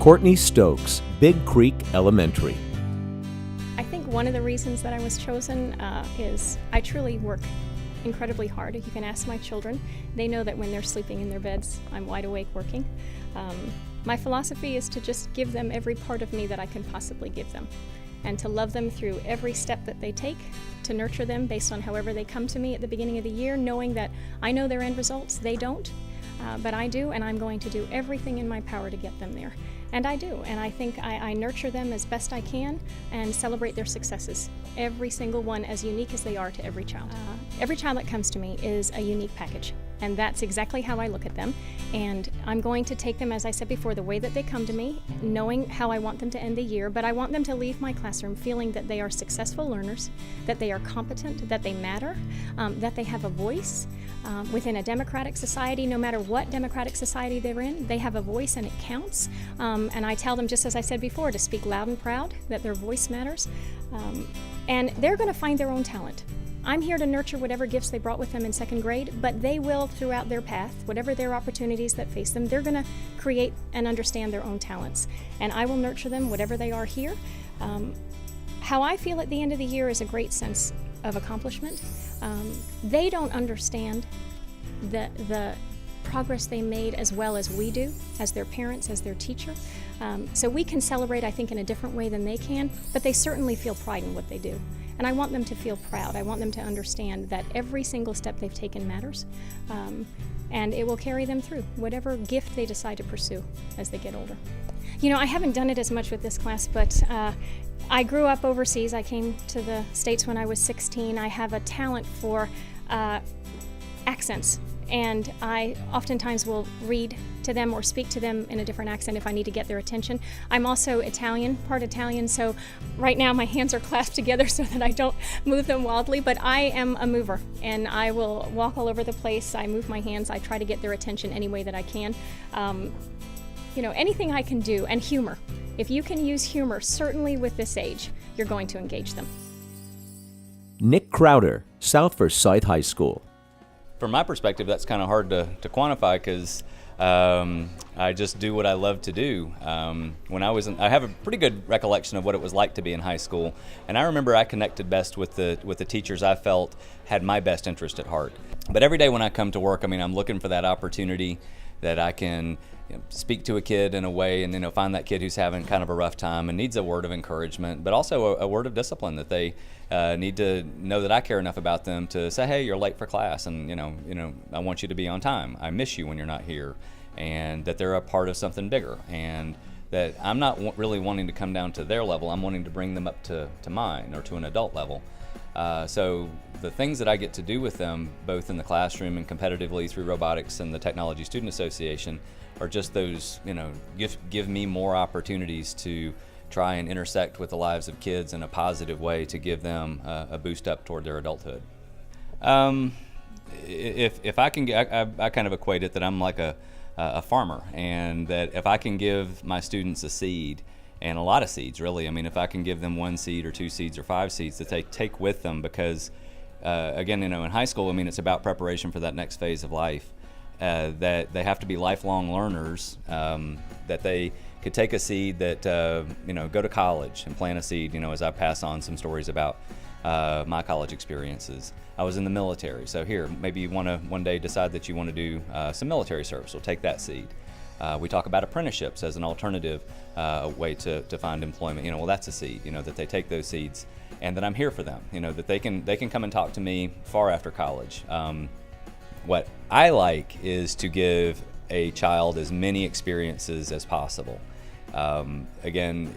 Courtney Stokes, Big Creek Elementary. I think one of the reasons that I was chosen is I truly work incredibly hard. You can ask my children. They know that when they're sleeping in their beds, I'm wide awake working. My philosophy is to just give them every part of me that I can possibly give them, and to love them through every step that they take, to nurture them based on however they come to me at the beginning of the year, knowing that I know their end results, they don't, but I do, and I'm going to do everything in my power to get them there. And I do, and I think I nurture them as best I can and celebrate their successes, every single one as unique as they are to every child. Every child that comes to me is a unique package, and that's exactly how I look at them. And I'm going to take them, as I said before, the way that they come to me, knowing how I want them to end the year, but I want them to leave my classroom feeling that they are successful learners, that they are competent, that they matter, that they have a voice. Within a democratic society, no matter what democratic society they're in, they have a voice and it counts. And I tell them, just as I said before, to speak loud and proud, that their voice matters. And they're going to find their own talent. I'm here to nurture whatever gifts they brought with them in second grade, but they will, throughout their path, whatever their opportunities that face them, they're going to create and understand their own talents. And I will nurture them, whatever they are here. How I feel at the end of the year is a great sense of accomplishment. They don't understand the progress they made as well as we do, as their parents, as their teacher. So we can celebrate, I think, in a different way than they can, but they certainly feel pride in what they do. And I want them to feel proud. I want them to understand that every single step they've taken matters, and it will carry them through whatever gift they decide to pursue as they get older. You know, I haven't done it as much with this class, but I grew up overseas. I came to the States when I was 16. I have a talent for accents, and I oftentimes will read to them or speak to them in a different accent if I need to get their attention. I'm also Italian, part Italian, so right now my hands are clasped together so that I don't move them wildly, but I am a mover, and I will walk all over the place. I move my hands. I try to get their attention any way that I can. You know, anything I can do, and humor. If you can use humor, certainly with this age, you're going to engage them. Nick Crowder, South Forsyth High School. From my perspective, that's kind of hard to quantify because I just do what I love to do. When I have a pretty good recollection of what it was like to be in high school, and I remember I connected best with the teachers I felt had my best interest at heart. But every day when I come to work, I mean, I'm looking for that opportunity that I can speak to a kid in a way and find that kid who's having kind of a rough time and needs a word of encouragement, but also a word of discipline, that they need to know that I care enough about them to say, hey, you're late for class, and I want you to be on time. I miss you when you're not here, and that they're a part of something bigger, and that I'm not really wanting to come down to their level. I'm wanting to bring them up to mine, or to an adult level. So the things that I get to do with them, both in the classroom and competitively through robotics and the Technology Student Association, are just those, give me more opportunities to try and intersect with the lives of kids in a positive way to give them a boost up toward their adulthood. If I can, I kind of equate it that I'm like a farmer, and that if I can give my students a seed, and a lot of seeds, really. I mean, if I can give them 1 seed or 2 seeds or 5 seeds that they take with them, because again, in high school, I mean, it's about preparation for that next phase of life. That they have to be lifelong learners. That they could take a seed that go to college and plant a seed. As I pass on some stories about my college experiences. I was in the military, so here, maybe you want to one day decide that you want to do some military service. Well, take that seed. We talk about apprenticeships as an alternative way to find employment. Well, that's a seed. That they take those seeds, and that I'm here for them. That they can come and talk to me far after college. What I like is to give a child as many experiences as possible. Again,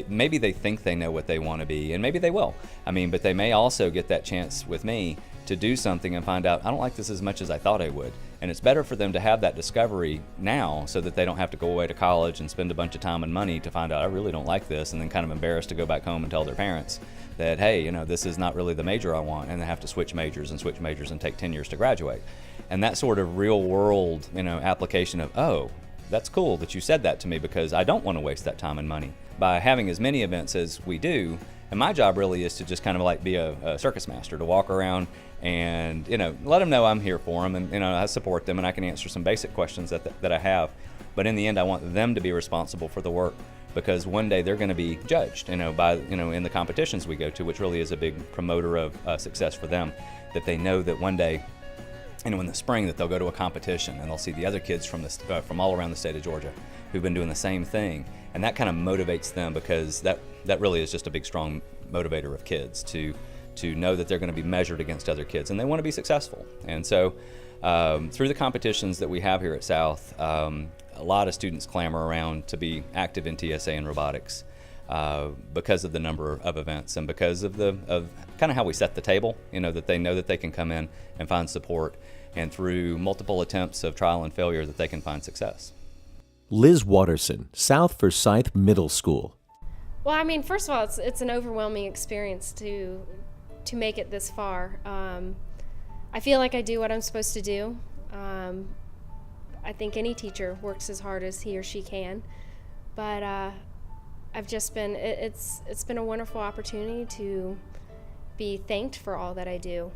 maybe they think they know what they want to be, and maybe they will. But they may also get that chance with me to do something and find out, I don't like this as much as I thought I would. And it's better for them to have that discovery now, so that they don't have to go away to college and spend a bunch of time and money to find out, I really don't like this, and then kind of embarrassed to go back home and tell their parents that, hey, this is not really the major I want, and they have to switch majors and take 10 years to graduate. And that sort of real world, application of, oh, that's cool that you said that to me, because I don't want to waste that time and money. By having as many events as we do, and my job really is to just kind of like be a circus master, to walk around and let them know I'm here for them, and I support them, and I can answer some basic questions that I have. But in the end, I want them to be responsible for the work, because one day they're going to be judged, by, in the competitions we go to, which really is a big promoter of success for them, that they know that one day, in the spring, that they'll go to a competition and they'll see the other kids from all around the state of Georgia who've been doing the same thing. And that kind of motivates them, because that really is just a big, strong motivator of kids to know that they're going to be measured against other kids and they want to be successful. And so through the competitions that we have here at South, a lot of students clamor around to be active in TSA and robotics because of the number of events and because of kind of how we set the table, that they know that they can come in and find support, and through multiple attempts of trial and failure that they can find success. Liz Watterson, South Forsyth Middle School. Well, I mean, first of all, it's an overwhelming experience to make it this far. I feel like I do what I'm supposed to do. I think any teacher works as hard as he or she can, but I've just been, it's been a wonderful opportunity to be thanked for all that I do,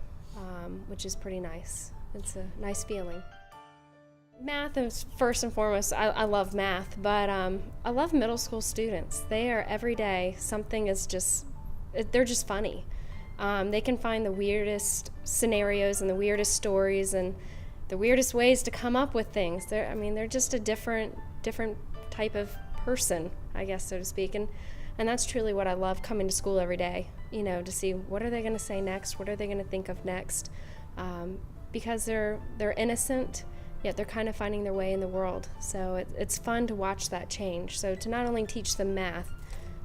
which is pretty nice. It's a nice feeling. Math is first and foremost. I love math, but I love middle school students. They are every day, something is they're just funny. They can find the weirdest scenarios and the weirdest stories and the weirdest ways to come up with things. They're just a different type of person, I guess, so to speak. And that's truly what I love coming to school every day, to see what are they going to say next, what are they going to think of next, because they're innocent, yet they're kind of finding their way in the world. So it's fun to watch that change. So to not only teach them math,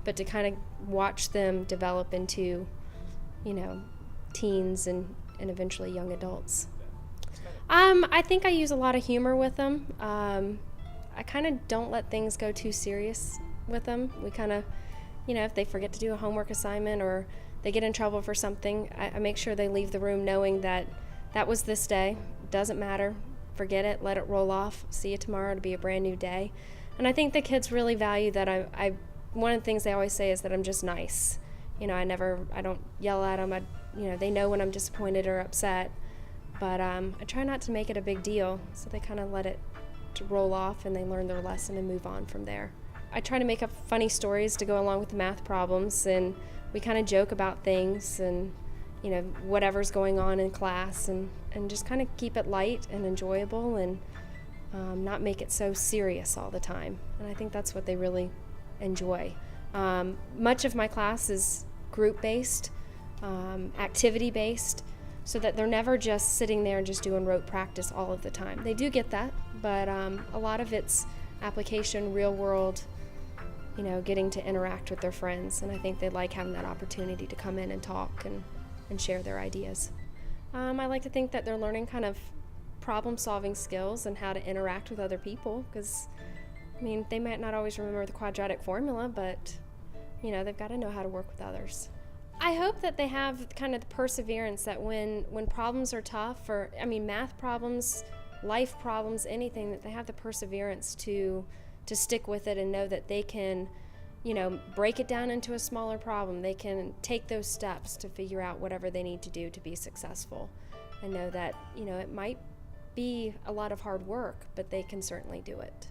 but to kind of watch them develop into, teens and eventually young adults. I think I use a lot of humor with them. I kind of don't let things go too serious with them. We kind of, if they forget to do a homework assignment or they get in trouble for something, I make sure they leave the room knowing that was this day. Doesn't matter. Forget it. Let it roll off. See you tomorrow. It'll be a brand new day. And I think the kids really value that. One of the things they always say is that I'm just nice. I don't yell at them. They know when I'm disappointed or upset. But I try not to make it a big deal, so they kind of let it to roll off and they learn their lesson and move on from there. I try to make up funny stories to go along with the math problems, and we kind of joke about things and whatever's going on in class, and just kind of keep it light and enjoyable and not make it so serious all the time. And I think that's what they really enjoy. Much of my class is group-based, activity-based, so that they're never just sitting there and just doing rote practice all of the time. They do get that, but a lot of it's application, real world, getting to interact with their friends, and I think they like having that opportunity to come in and talk and share their ideas. I like to think that they're learning kind of problem-solving skills and how to interact with other people, because, they might not always remember the quadratic formula, but, they've got to know how to work with others. I hope that they have kind of the perseverance that when problems are tough, or math problems, life problems, anything, that they have the perseverance to stick with it and know that they can, break it down into a smaller problem. They can take those steps to figure out whatever they need to do to be successful, and know that, it might be a lot of hard work, but they can certainly do it.